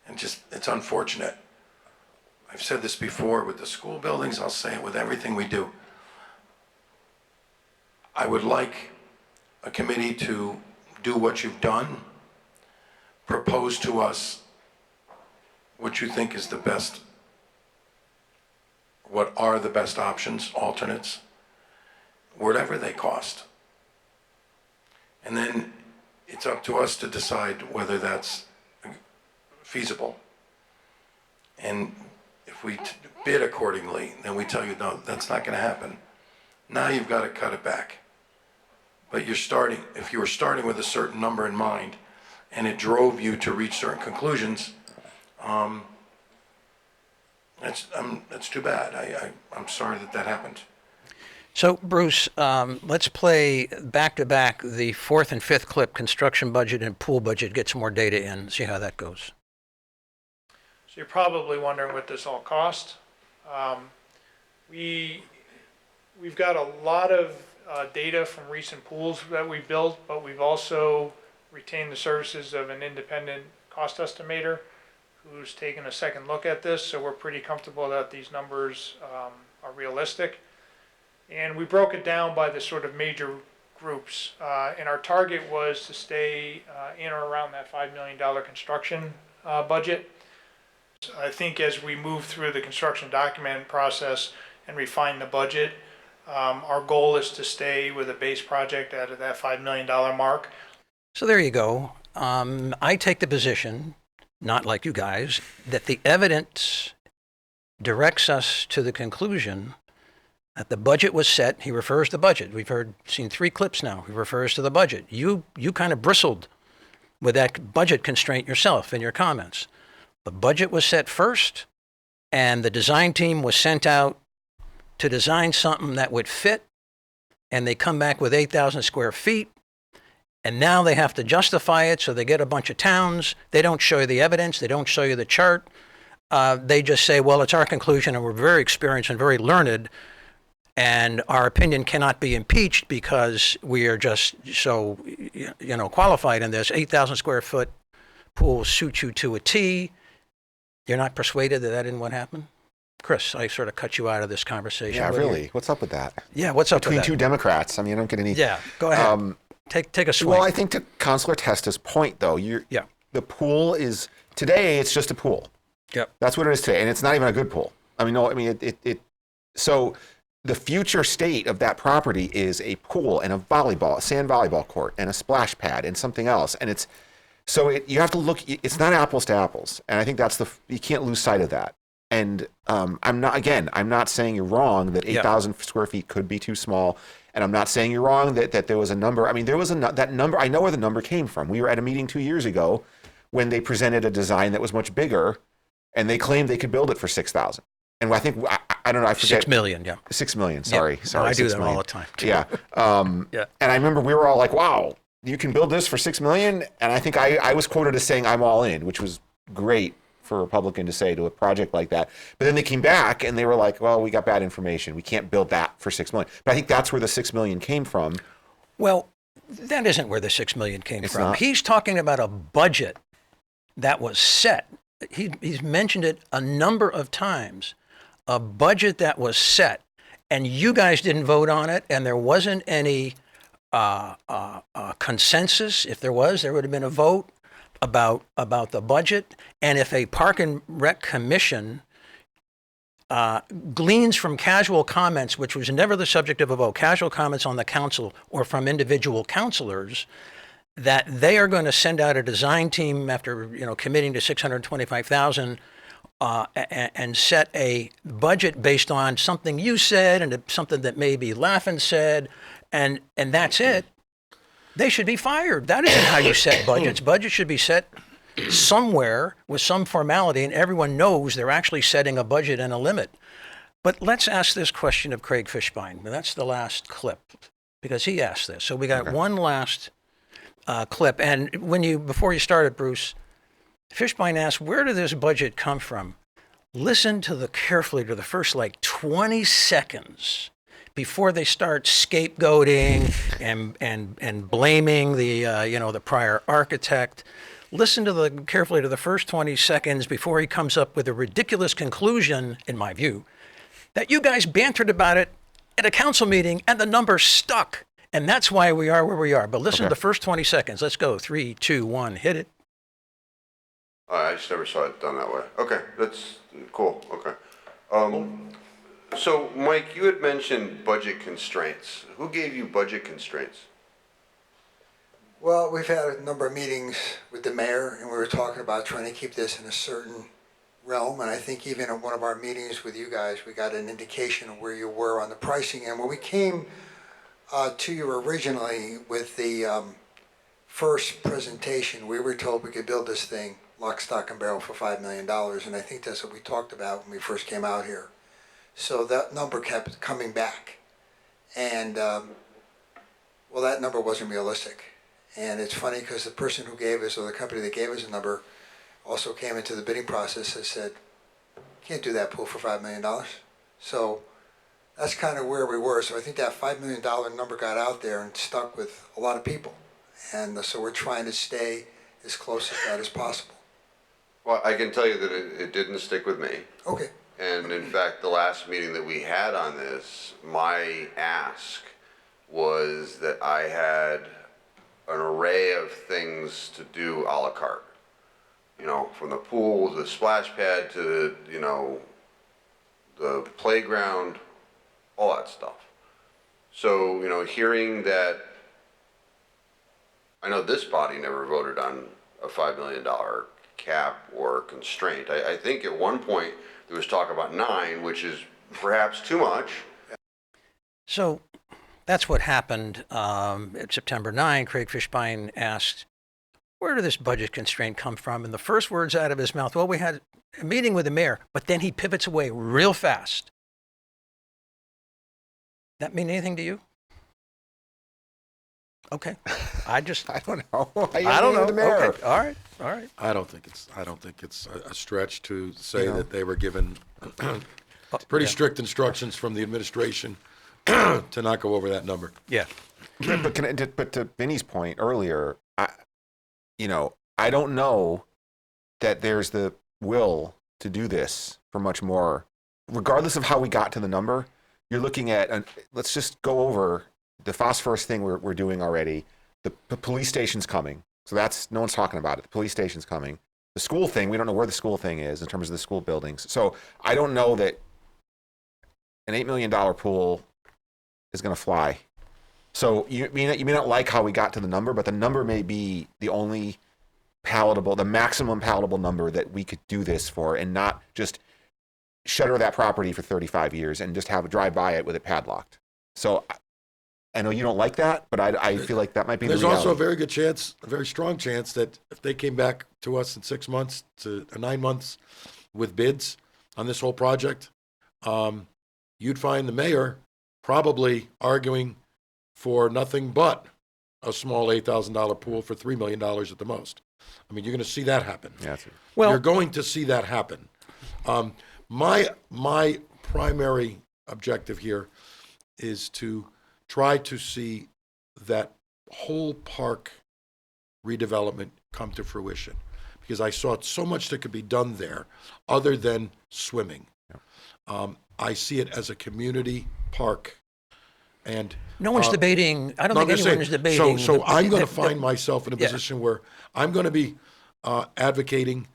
[SPEAKER 3] and it's unfortunate. I've said this before with the school buildings. I'll say it with everything we do. I would like a committee to do what you've done, propose to us what you think is the best, what are the best options, alternates, whatever they cost. And then it's up to us to decide whether that's feasible. And if we bid accordingly, then we tell you, no, that's not going to happen. Now you've got to cut it back. But if you were starting with a certain number in mind, and it drove you to reach certain conclusions, that's too bad. I'm sorry that happened.
[SPEAKER 2] So, Bruce, let's play back-to-back the fourth and fifth clip, construction budget and pool budget, get some more data in, see how that goes.
[SPEAKER 5] So you're probably wondering what this all cost. We've got a lot of data from recent pools that we built, but we've also retained the services of an independent cost estimator who's taken a second look at this, so we're pretty comfortable that these numbers are realistic. And we broke it down by the sort of major groups, and our target was to stay in or around that $5 million construction budget. I think as we move through the construction document process and refine the budget, our goal is to stay with a base project at that $5 million mark.
[SPEAKER 2] So there you go. I take the position, not like you guys, that the evidence directs us to the conclusion that the budget was set. He refers to the budget. We've seen 3 clips now. He refers to the budget. You kind of bristled with that budget constraint yourself in your comments. The budget was set first, and the design team was sent out to design something that would fit, and they come back with 8,000 square feet, and now they have to justify it, so they get a bunch of towns. They don't show you the evidence. They don't show you the chart. They just say, well, it's our conclusion, and we're very experienced and very learned, and our opinion cannot be impeached because we are just so, qualified in this. 8,000 square foot pool suits you to a T. You're not persuaded that isn't what happened? Chris, I sort of cut you out of this conversation.
[SPEAKER 4] Yeah,
[SPEAKER 2] What do you-
[SPEAKER 4] really. What's up with that?
[SPEAKER 2] Yeah, what's up
[SPEAKER 4] Between
[SPEAKER 2] with that?
[SPEAKER 4] two Democrats. I mean, I don't get any.
[SPEAKER 2] Yeah, go ahead. Take a swing.
[SPEAKER 4] Well, I think to Councilor Testa's point, though,
[SPEAKER 2] Yeah.
[SPEAKER 4] the pool is today. It's just a pool.
[SPEAKER 2] Yep.
[SPEAKER 4] That's what it is today, and it's not even a good pool. I mean, no. I mean, it. So the future state of that property is a pool and a sand volleyball court, and a splash pad and something else, and it's. So you have to look. It's not apples to apples, and I think that's you can't lose sight of that. And I'm not saying you're wrong that 8,000 square feet could be too small. And I'm not saying you're wrong that there was a number. I mean, there was that number. I know where the number came from. We were at a meeting 2 years ago when they presented a design that was much bigger, and they claimed they could build it for 6,000. And I think I don't know. I forget.
[SPEAKER 2] 6 million. Yeah.
[SPEAKER 4] 6 million. Sorry.
[SPEAKER 2] No, I do
[SPEAKER 4] 6
[SPEAKER 2] that
[SPEAKER 4] million.
[SPEAKER 2] all the time.
[SPEAKER 4] Yeah.
[SPEAKER 2] Yeah.
[SPEAKER 4] And I remember we were all like, "Wow, you can build this for 6 million." And I think I was quoted as saying, "I'm all in," which was great for a Republican to say to a project like that. But then they came back and they were like, well, we got bad information. We can't build that for 6 million. But I think that's where the 6 million came from.
[SPEAKER 2] Well, that isn't where the 6 million came
[SPEAKER 4] It's
[SPEAKER 2] from.
[SPEAKER 4] not?
[SPEAKER 2] He's talking about a budget that was set. He's mentioned it a number of times. A budget that was set, and you guys didn't vote on it, and there wasn't any consensus. If there was, there would have been a vote about the budget. And if a Park and Rec Commission gleans from casual comments, which was never the subject of a vote, casual comments on the council or from individual councilors, that they are going to send out a design team after committing to 625,000 and set a budget based on something you said and something that maybe Laffin said, and that's it. They should be fired. That isn't how you set budgets. Budgets should be set somewhere with some formality, and everyone knows they're actually setting a budget and a limit. But let's ask this question of Craig Fishbein. That's the last clip, because he asked this. So we got one last clip. And before you started, Bruce, Fishbein asked, where did this budget come from? Listen carefully to the first 20 seconds before they start scapegoating and blaming the prior architect. Listen carefully to the first 20 seconds before he comes up with a ridiculous conclusion, in my view, that you guys bantered about it at a council meeting and the number stuck. And that's why we are where we are. But listen to the first 20 seconds. Let's go. 3, 2, 1, hit it.
[SPEAKER 6] I just never saw it done that way. Okay, that's cool. Okay. So, Mike, you had mentioned budget constraints. Who gave you budget constraints?
[SPEAKER 7] Well, we've had a number of meetings with the mayor, and we were talking about trying to keep this in a certain realm. And I think even at one of our meetings with you guys, we got an indication of where you were on the pricing. And when we came to you originally with the first presentation, we were told we could build this thing lock, stock, and barrel for $5 million. And I think that's what we talked about when we first came out here. So that number kept coming back. And, well, that number wasn't realistic. And it's funny because the person who gave us, or the company that gave us a number, also came into the bidding process and said, can't do that pool for $5 million. So that's kind of where we were. So I think that $5 million number got out there and stuck with a lot of people. And so we're trying to stay as close to that as possible.
[SPEAKER 6] Well, I can tell you that it didn't stick with me.
[SPEAKER 7] Okay.
[SPEAKER 6] And in fact, the last meeting that we had on this, my ask was that I had an array of things to do a la carte. From the pool to the splash pad to, the playground, all that stuff. So, hearing that, I know this body never voted on a $5 million cap or constraint. I think at one point there was talk about 9, which is perhaps too much.
[SPEAKER 2] So that's what happened at September 9. Craig Fishbein asked, where did this budget constraint come from? And the first words out of his mouth, well, we had a meeting with the mayor, but then he pivots away real fast. That mean anything to you? Okay. I don't know. I don't know.
[SPEAKER 4] The mayor.
[SPEAKER 2] Okay. All right.
[SPEAKER 3] I don't think it's a stretch to say that they were given pretty strict instructions from the administration to not go over that number.
[SPEAKER 2] Yeah.
[SPEAKER 4] But to Vinny's point earlier, I don't know that there's the will to do this for much more. Regardless of how we got to the number, you're looking at, let's just go over the phosphorus thing we're doing already. The police station's coming. So that's, no one's talking about it. The police station's coming. The school thing, we don't know where the school thing is in terms of the school buildings. So I don't know that an $8 million pool is going to fly. So you may not like how we got to the number, but the number may be the only palatable, the maximum palatable number that we could do this for, and not just shutter that property for 35 years and just have a drive by it with it padlocked. So I know you don't like that, but I feel like that might be the reality.
[SPEAKER 3] There's also a very good chance, a very strong chance, that if they came back to us in 6 months to 9 months with bids on this whole project, you'd find the mayor probably arguing for nothing but a small $8,000 pool for $3 million at the most. I mean, you're going to see that happen.
[SPEAKER 4] Yeah,
[SPEAKER 3] You're going to see that happen. My primary objective here is to try to see that whole park redevelopment come to fruition, because I saw so much that could be done there other than swimming.
[SPEAKER 4] Yeah.
[SPEAKER 3] I see it as a community park, and
[SPEAKER 2] No one's debating, I don't
[SPEAKER 3] no,
[SPEAKER 2] think
[SPEAKER 3] I'm just
[SPEAKER 2] anyone is
[SPEAKER 3] saying,
[SPEAKER 2] debating.
[SPEAKER 3] So I'm going to
[SPEAKER 2] the-
[SPEAKER 3] find myself in a
[SPEAKER 2] yeah.
[SPEAKER 3] position where I'm going to be advocating,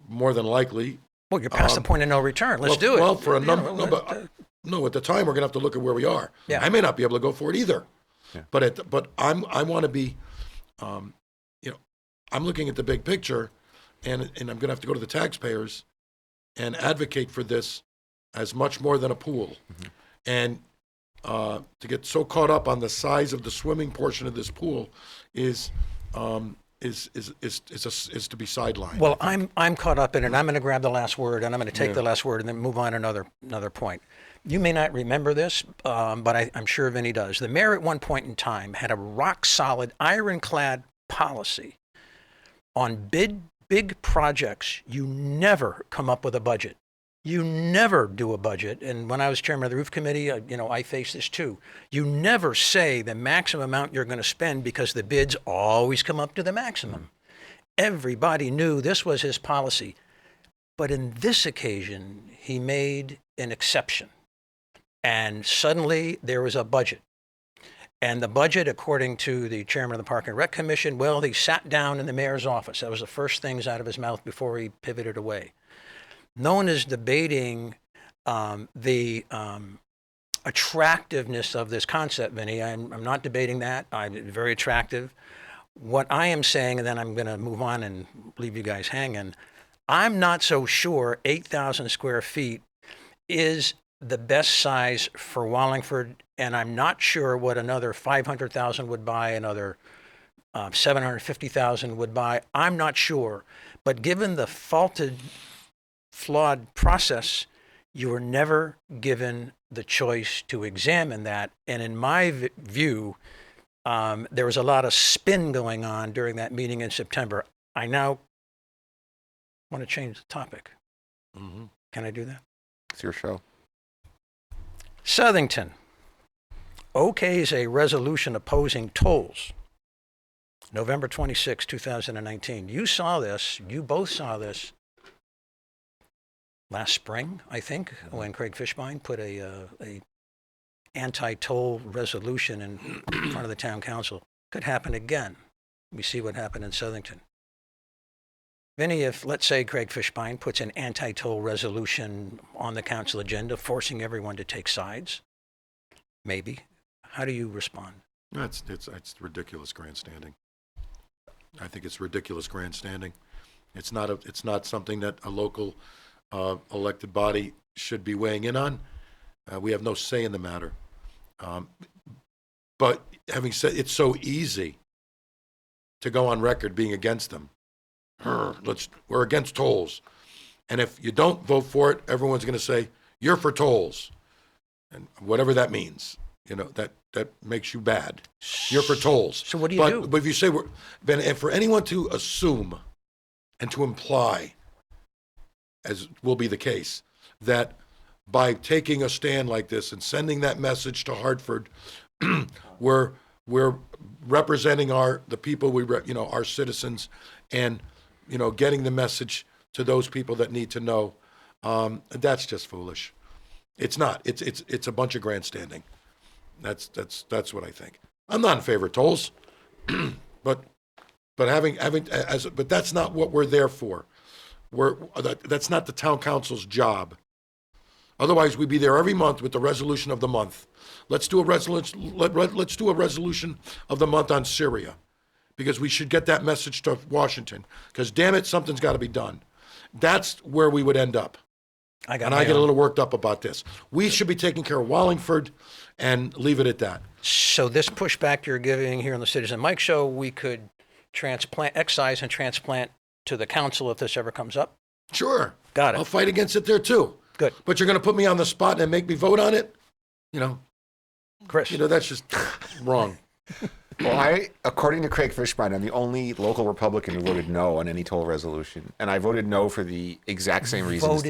[SPEAKER 3] more than likely.
[SPEAKER 2] Well, you're past the point of no return. Let's
[SPEAKER 3] well,
[SPEAKER 2] do it.
[SPEAKER 3] Well, for a number,
[SPEAKER 2] You know,
[SPEAKER 3] no, at the time we're going to have to look at where we are.
[SPEAKER 2] Yeah.
[SPEAKER 3] I may not be able to go for it either.
[SPEAKER 4] Yeah.
[SPEAKER 3] But I want to be, I'm looking at the big picture, and I'm going to have to go to the taxpayers and advocate for this as much more than a pool.
[SPEAKER 4] Mm-hmm.
[SPEAKER 3] And to get so caught up on the size of the swimming portion of this pool is to be sidelined.
[SPEAKER 2] Well, I'm caught up in it. I'm going to grab the last word, and I'm going to take the last word and then move on to another point. You may not remember this, but I'm sure Vinny does. The mayor at one point in time had a rock-solid, ironclad policy on big projects. You never come up with a budget. You never do a budget. And when I was chairman of the roof committee, I faced this too. You never say the maximum amount you're going to spend, because the bids always come up to the maximum. Everybody knew this was his policy. But in this occasion, he made an exception. And suddenly there was a budget. And the budget, according to the chairman of the Park and Rec Commission, well, he sat down in the mayor's office. That was the first things out of his mouth before he pivoted away. No one is debating the attractiveness of this concept, Vinny. I'm not debating that. It's very attractive. What I am saying, and then I'm going to move on and leave you guys hanging, I'm not so sure 8,000 square feet is the best size for Wallingford, and I'm not sure what another 500,000 would buy, another 750,000 would buy. I'm not sure. But given the flawed process, you were never given the choice to examine that. And in my view, there was a lot of spin going on during that meeting in September. I now want to change the topic.
[SPEAKER 3] Mm-hmm.
[SPEAKER 2] Can I do that?
[SPEAKER 4] It's your show.
[SPEAKER 2] Southington okays a resolution opposing tolls. November 26, 2019. You saw this, you both saw this last spring, I think, when Craig Fishbein put a anti-toll resolution in front of the town council. Could happen again. We see what happened in Southington. Vinny, if, let's say, Craig Fishbein puts an anti-toll resolution on the council agenda, forcing everyone to take sides, maybe, how do you respond?
[SPEAKER 3] It's ridiculous grandstanding. I think it's ridiculous grandstanding. It's not something that a local elected body should be weighing in on. We have no say in the matter. But having said, it's so easy to go on record being against them. We're against tolls. And if you don't vote for it, everyone's going to say, you're for tolls. And whatever that means, that makes you bad. You're for tolls.
[SPEAKER 2] So what do you do?
[SPEAKER 3] But if you say, and for anyone to assume and to imply, as will be the case, that by taking a stand like this and sending that message to Hartford, we're we're representing the people our citizens, and, getting the message to those people that need to know. That's just foolish. It's not. It's a bunch of grandstanding. That's what I think. I'm not in favor of tolls, but that's not what we're there for. That's not the town council's job. Otherwise, we'd be there every month with the resolution of the month. Let's do a resolution. Let's do a resolution of the month on Syria, because we should get that message to Washington. Because damn it, something's got to be done. That's where we would end up. I get a little worked up about this. We should be taking care of Wallingford and leave it at that.
[SPEAKER 2] So this pushback you're giving here on the Citizen Mike Show, we could excise and transplant to the council if this ever comes up?
[SPEAKER 3] Sure.
[SPEAKER 2] Got it.
[SPEAKER 3] I'll fight against it there too.
[SPEAKER 2] Good.
[SPEAKER 3] But you're going to put me on the spot and make me vote on it?
[SPEAKER 2] Chris.
[SPEAKER 3] That's just wrong.
[SPEAKER 4] Well, according to Craig Fishbein, I'm the only local Republican who voted no on any toll resolution. And I voted no for the exact same reasons.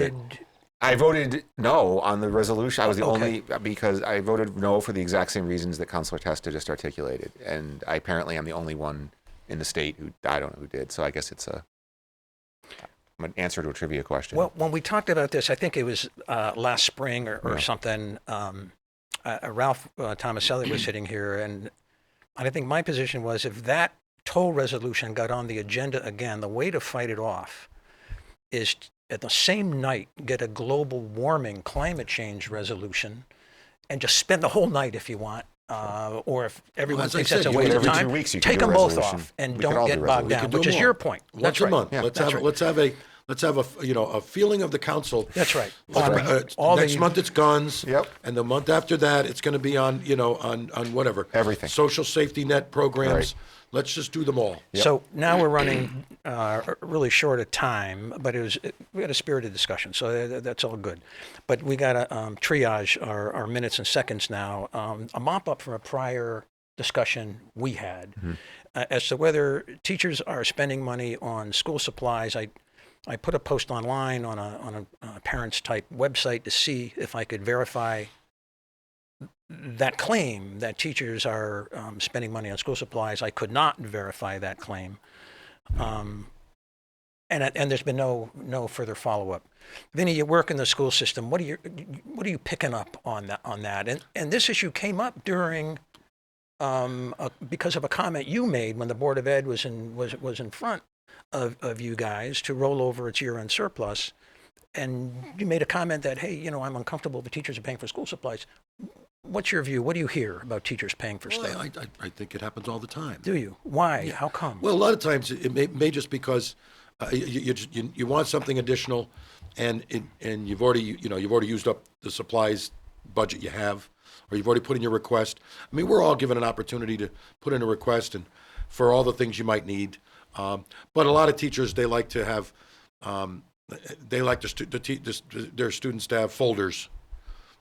[SPEAKER 4] I voted no on the resolution. I was the only, because I voted no for the exact same reasons that Councilor Testa just articulated. And I apparently am the only one in the state who, I don't know who did. So I guess it's an answer to a trivia question.
[SPEAKER 2] Well, when we talked about this, I think it was last spring or something, Ralph Tomaselli was sitting here, and I think my position was, if that toll resolution got on the agenda again, the way to fight it off is at the same night get a global warming climate change resolution and just spend the whole night if you want. Or if everyone thinks that's a waste of time, take them both off and don't get bogged down, which is your point.
[SPEAKER 3] Once a month. Yeah, let's have a feeling of the council.
[SPEAKER 2] That's right.
[SPEAKER 3] Next month it's guns.
[SPEAKER 4] Yep.
[SPEAKER 3] And the month after that it's going to be on whatever.
[SPEAKER 4] Everything.
[SPEAKER 3] Social safety net programs.
[SPEAKER 4] Right.
[SPEAKER 3] Let's just do them all.
[SPEAKER 4] Yep.
[SPEAKER 2] So now we're running really short of time, but we had a spirited discussion, so that's all good. But we got to triage our minutes and seconds now. A mop up from a prior discussion we had as to whether teachers are spending money on school supplies. I put a post online on a parents type website to see if I could verify that claim that teachers are spending money on school supplies. I could not verify that claim, and there's been no further follow up. Vinnie, you work in the school system. What are you picking up on that? And this issue came up during because of a comment you made when the Board of Ed was in front of you guys to roll over its year-end surplus, and you made a comment that, hey, I'm uncomfortable the teachers are paying for school supplies. What's your view? What do you hear about teachers paying for stuff?
[SPEAKER 3] I think it happens all the time.
[SPEAKER 2] Do you? Why?
[SPEAKER 3] Yeah.
[SPEAKER 2] How come?
[SPEAKER 3] Well, a lot of times it may just because you want something additional, and you've already used up the supplies budget you have, or you've already put in your request. I mean, we're all given an opportunity to put in a request and for all the things you might need. But a lot of teachers, they like to have their students to have folders.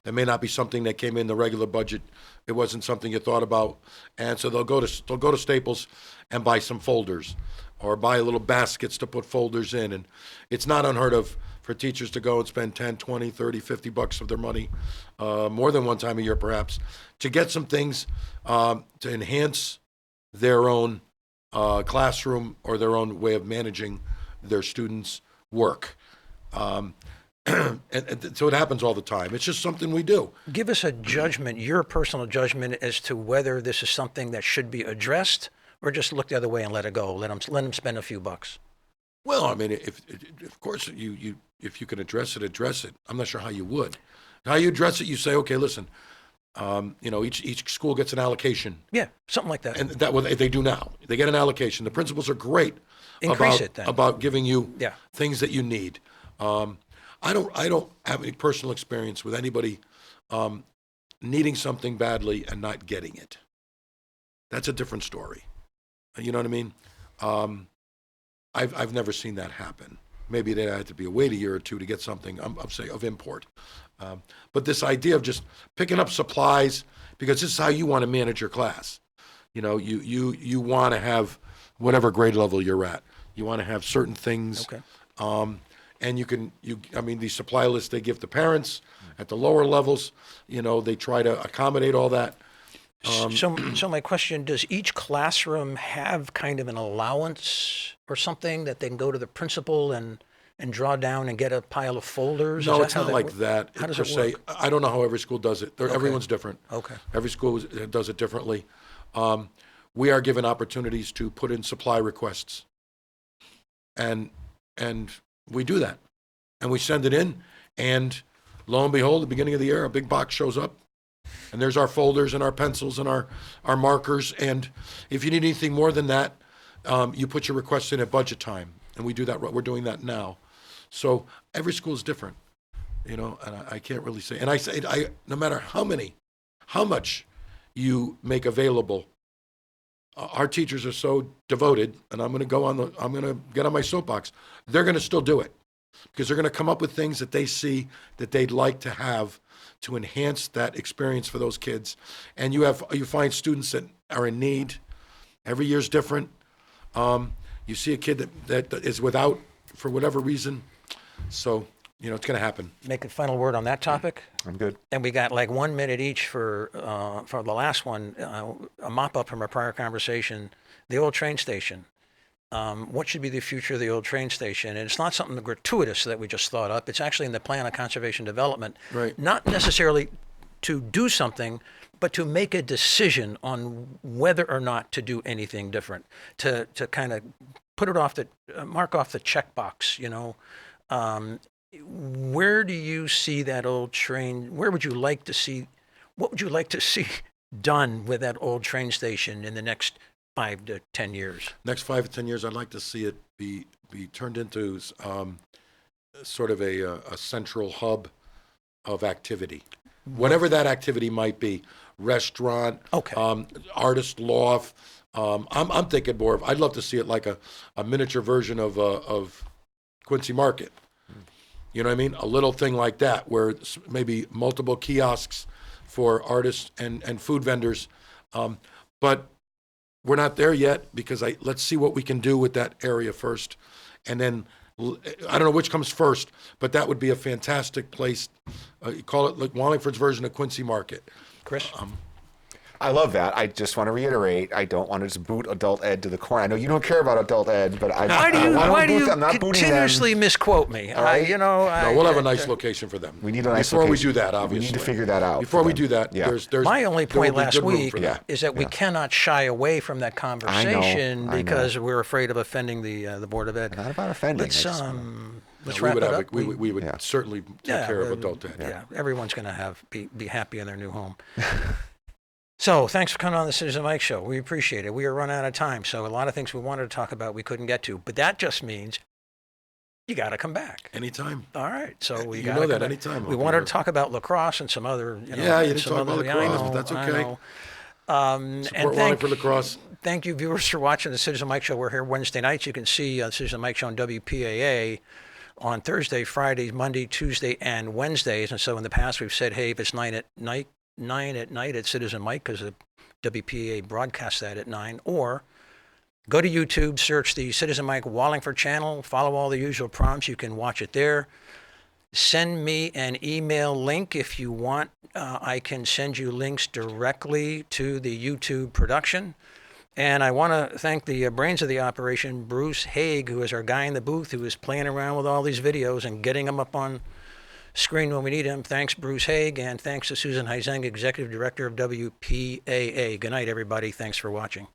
[SPEAKER 3] That may not be something that came in the regular budget. It wasn't something you thought about, and so they'll go to Staples and buy some folders, or buy little baskets to put folders in. And it's not unheard of for teachers to go and spend 10, 20, 30, 50 bucks of their money, more than one time a year perhaps, to get some things to enhance their own classroom or their own way of managing their students' work. And so it happens all the time. It's just something we do.
[SPEAKER 2] Give us a judgment, your personal judgment, as to whether this is something that should be addressed, or just look the other way and let it go. Let them spend a few bucks.
[SPEAKER 3] Well, I mean, if of course if you can address it. I'm not sure how you would. How you address it, you say, okay, listen, each school gets an allocation.
[SPEAKER 2] Yeah, something like that.
[SPEAKER 3] And that what they do now. They get an allocation. The principals are great about giving you things that you need. I don't have any personal experience with anybody needing something badly and not getting it. That's a different story. You know what I mean? I've never seen that happen. Maybe they had to wait a year or two to get something of import. But this idea of just picking up supplies, because this is how you want to manage your class. You want to have whatever grade level you're at. You want to have certain things.
[SPEAKER 2] Okay.
[SPEAKER 3] And these supply lists they give to parents at the lower levels, they try to accommodate all that.
[SPEAKER 2] So my question, does each classroom have kind of an allowance or something that they can go to the principal and draw down and get a pile of folders?
[SPEAKER 3] No,
[SPEAKER 2] Is
[SPEAKER 3] it's
[SPEAKER 2] how
[SPEAKER 3] not like
[SPEAKER 2] works?
[SPEAKER 3] that
[SPEAKER 2] How does
[SPEAKER 3] per
[SPEAKER 2] it
[SPEAKER 3] se.
[SPEAKER 2] work?
[SPEAKER 3] I don't know how every school does it. Everyone's different.
[SPEAKER 2] Okay.
[SPEAKER 3] Every school does it differently. We are given opportunities to put in supply requests, and we do that, and we send it in, and lo and behold, at the beginning of the year, a big box shows up, and there's our folders and our pencils and our markers, and if you need anything more than that, you put your request in at budget time, and we do that. We're doing that now. So every school is different, and I can't really say. And I say, no matter how much you make available, our teachers are so devoted, and I'm going to get on my soapbox. They're going to still do it because they're going to come up with things that they see that they'd like to have to enhance that experience for those kids. And you find students that are in need. Every year's different. You see a kid that is without for whatever reason. So, it's going to happen.
[SPEAKER 2] Make a final word on that topic.
[SPEAKER 4] I'm good.
[SPEAKER 2] And we got like 1 minute each for the last one, a mop-up from a prior conversation, the old train station. What should be the future of the old train station? And it's not something gratuitous that we just thought up. It's actually in the plan of conservation development.
[SPEAKER 3] Right.
[SPEAKER 2] Not necessarily to do something, but to make a decision on whether or not to do anything different, to kind of put it off mark off the checkbox, where do you see that old train? What would you like to see done with that old train station in the next 5 to 10 years?
[SPEAKER 3] Next 5 to 10 years, I'd like to see it be turned into sort of a central hub of activity. Whatever that activity might be, restaurant,
[SPEAKER 2] Okay.
[SPEAKER 3] Artist loft. I'm thinking more of, I'd love to see it like a miniature version of Quincy Market. You know what I mean? A little thing like that where it's maybe multiple kiosks for artists and food vendors. But we're not there yet because let's see what we can do with that area first. And then I don't know which comes first, but that would be a fantastic place. You call it like Wallingford's version of Quincy Market.
[SPEAKER 2] Chris?
[SPEAKER 4] I love that. I just want to reiterate, I don't want to just boot adult ed to the corner. I know you don't care about adult ed, but
[SPEAKER 2] Why do you
[SPEAKER 4] I'm not booting them.
[SPEAKER 2] continuously misquote me?
[SPEAKER 4] All right.
[SPEAKER 3] No, we'll have a nice location for them.
[SPEAKER 4] We need a nice
[SPEAKER 3] Before we
[SPEAKER 4] location.
[SPEAKER 3] do that,
[SPEAKER 4] We
[SPEAKER 3] obviously.
[SPEAKER 4] need to figure that out.
[SPEAKER 3] Before
[SPEAKER 4] for
[SPEAKER 3] we
[SPEAKER 4] them.
[SPEAKER 3] do that,
[SPEAKER 4] Yeah.
[SPEAKER 3] there's
[SPEAKER 2] My only
[SPEAKER 3] there will
[SPEAKER 2] point
[SPEAKER 3] be
[SPEAKER 2] last
[SPEAKER 3] good room
[SPEAKER 2] week
[SPEAKER 3] for that.
[SPEAKER 2] is that we cannot shy away from that conversation
[SPEAKER 4] I know.
[SPEAKER 2] because we're afraid of offending the Board of Ed.
[SPEAKER 4] Not about offending.
[SPEAKER 2] Let's
[SPEAKER 4] I just
[SPEAKER 2] let's
[SPEAKER 3] we
[SPEAKER 2] wrap
[SPEAKER 3] would
[SPEAKER 2] it
[SPEAKER 3] have
[SPEAKER 2] up.
[SPEAKER 3] we would certainly take care of adult ed.
[SPEAKER 2] Yeah, everyone's going to be happy in their new home. So thanks for coming on the Citizen Mike Show. We appreciate it. We are running out of time, so a lot of things we wanted to talk about we couldn't get to, but that just means you got to come back.
[SPEAKER 3] Anytime.
[SPEAKER 2] All right, so we
[SPEAKER 3] You
[SPEAKER 2] got
[SPEAKER 3] know
[SPEAKER 2] to
[SPEAKER 3] that
[SPEAKER 2] come back.
[SPEAKER 3] anytime
[SPEAKER 2] We
[SPEAKER 3] I'll be
[SPEAKER 2] wanted
[SPEAKER 3] here.
[SPEAKER 2] to talk about lacrosse and some other.
[SPEAKER 3] Yeah, you didn't
[SPEAKER 2] some
[SPEAKER 3] talk about
[SPEAKER 2] other-
[SPEAKER 3] lacrosse,
[SPEAKER 2] I know,
[SPEAKER 3] but that's
[SPEAKER 2] I
[SPEAKER 3] okay.
[SPEAKER 2] know.
[SPEAKER 3] Support Wallingford lacrosse.
[SPEAKER 2] Thank you, viewers, for watching the Citizen Mike Show. We're here Wednesday nights. You can see Citizen Mike Show on WPAA on Thursday, Friday, Monday, Tuesday, and Wednesdays. And so in the past, we've said, hey, if it's 9 at night, it's Citizen Mike because the WPAA broadcasts that at 9. Or go to YouTube, search the Citizen Mike Wallingford channel, follow all the usual prompts. You can watch it there. Send me an email link if you want. I can send you links directly to the YouTube production. And I want to thank the brains of the operation, Bruce Haig, who is our guy in the booth, who is playing around with all these videos and getting them up on screen when we need him. Thanks, Bruce Haig, and thanks to Susan Heiseng, Executive Director of WPAA. Good night, everybody. Thanks for watching.